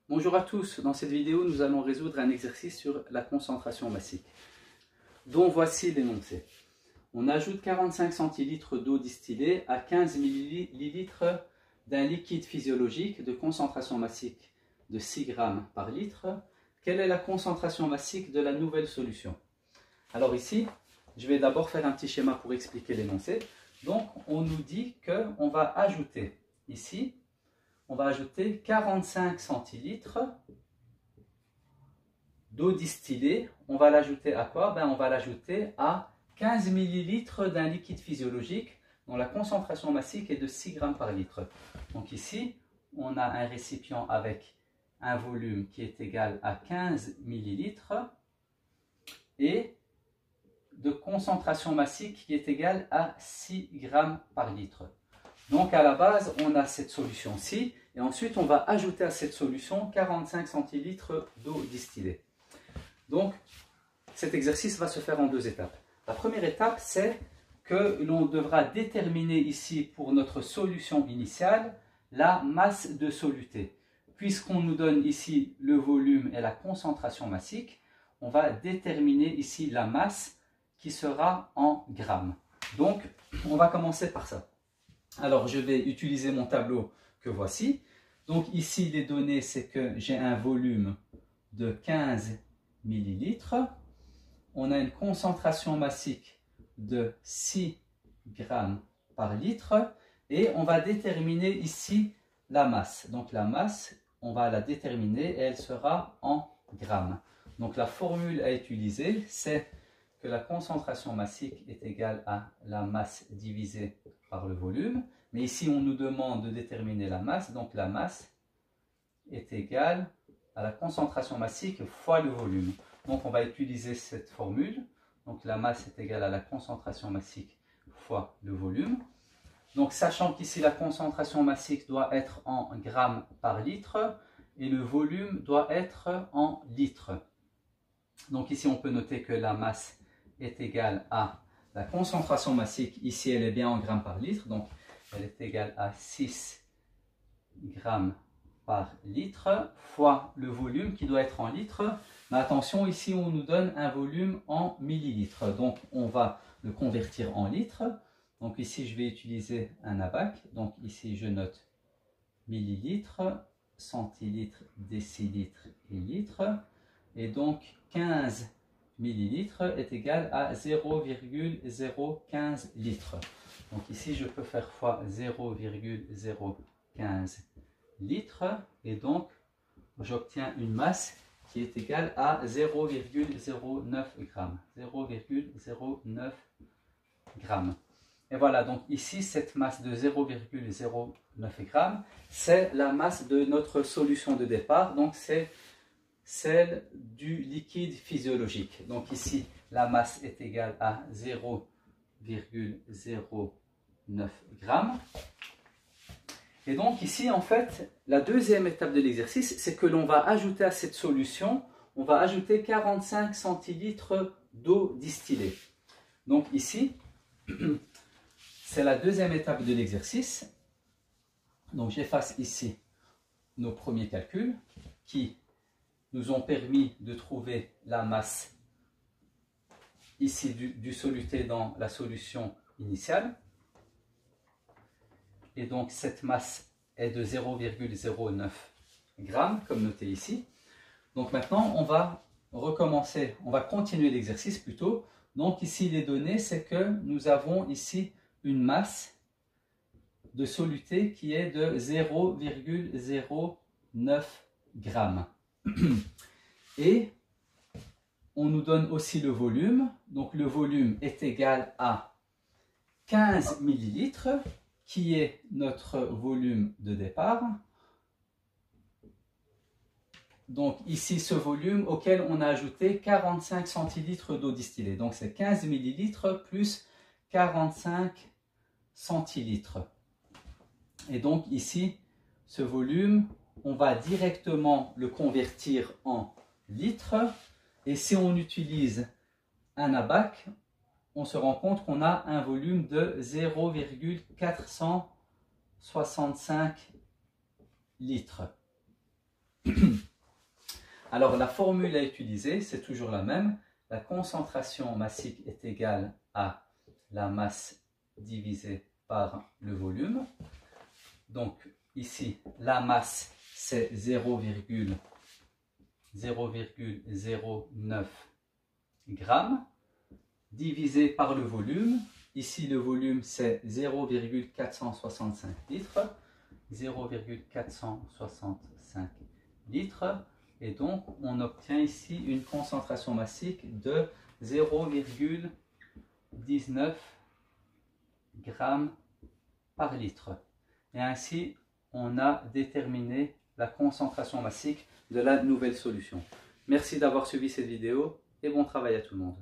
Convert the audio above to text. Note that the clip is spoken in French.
Bonjour à tous, dans cette vidéo nous allons résoudre un exercice sur la concentration massique, dont voici l'énoncé. On ajoute 45 centilitres d'eau distillée à 15 millilitres d'un liquide physiologique de concentration massique de 6 grammes par litre. Quelle est la concentration massique de la nouvelle solution? Alors ici, je vais d'abord faire un petit schéma pour expliquer l'énoncé. Donc on nous dit qu'on va ajouter ici, on va ajouter 45 centilitres d'eau distillée. On va l'ajouter à quoi? On va l'ajouter à 15 millilitres d'un liquide physiologique dont la concentration massique est de 6 grammes par litre. Donc ici, on a un récipient avec un volume qui est égal à 15 millilitres et de concentration massique qui est égale à 6 grammes par litre. Donc à la base, on a cette solution-ci et ensuite on va ajouter à cette solution 45 centilitres d'eau distillée. Donc cet exercice va se faire en deux étapes. La première étape, c'est que l'on devra déterminer ici pour notre solution initiale la masse de soluté. Puisqu'on nous donne ici le volume et la concentration massique, on va déterminer ici la masse qui sera en grammes. Donc on va commencer par ça. Alors, je vais utiliser mon tableau que voici. Donc, ici, les données, c'est que j'ai un volume de 15 millilitres. On a une concentration massique de 6 grammes par litre. Et on va déterminer ici la masse. Donc, la masse, on va la déterminer et elle sera en grammes. Donc, la formule à utiliser, c'est que la concentration massique est égale à la masse divisée par le volume. Mais ici, on nous demande de déterminer la masse. Donc, la masse est égale à la concentration massique fois le volume. Donc, on va utiliser cette formule. Donc, la masse est égale à la concentration massique fois le volume. Donc, sachant qu'ici, la concentration massique doit être en grammes par litre et le volume doit être en litres. Donc, ici, on peut noter que la masse est égale à la concentration massique. Ici, elle est bien en grammes par litre. Donc, elle est égale à 6 grammes par litre fois le volume qui doit être en litres. Mais attention, ici, on nous donne un volume en millilitres. Donc, on va le convertir en litres. Donc, ici, je vais utiliser un abac. Donc, ici, je note millilitres, centilitres, décilitres et litres. Et donc, 15 millilitres est égal à 0,015 litres. Donc ici, je peux faire fois 0,015 litres et donc j'obtiens une masse qui est égale à 0,09 grammes. 0,09 grammes. Et voilà, donc ici, cette masse de 0,09 grammes, c'est la masse de notre solution de départ. Donc c'est celle du liquide physiologique. Donc ici, la masse est égale à 0,09 grammes. Et donc ici, en fait, la deuxième étape de l'exercice, c'est que l'on va ajouter à cette solution, on va ajouter 45 centilitres d'eau distillée. Donc ici, c'est la deuxième étape de l'exercice. Donc j'efface ici nos premiers calculs qui nous ont permis de trouver la masse ici du soluté dans la solution initiale. Et donc cette masse est de 0,09 grammes, comme noté ici. Donc maintenant, on va recommencer, on va continuer l'exercice plutôt. Donc ici, les données, c'est que nous avons ici une masse de soluté qui est de 0,09 grammes. Et on nous donne aussi le volume. Donc le volume est égal à 15 millilitres, qui est notre volume de départ. Donc ici, ce volume auquel on a ajouté 45 centilitres d'eau distillée. Donc c'est 15 millilitres plus 45 centilitres. Et donc ici, ce volume, on va directement le convertir en litres. Et si on utilise un abac, on se rend compte qu'on a un volume de 0,465 litres. Alors la formule à utiliser, c'est toujours la même. La concentration massique est égale à la masse divisée par le volume. Donc ici, la masse, c'est 0,09 grammes divisé par le volume. Ici, le volume, c'est 0,465 litres. 0,465 litres. Et donc, on obtient ici une concentration massique de 0,19 grammes par litre. Et ainsi, on a déterminé la concentration massique de la nouvelle solution. Merci d'avoir suivi cette vidéo et bon travail à tout le monde.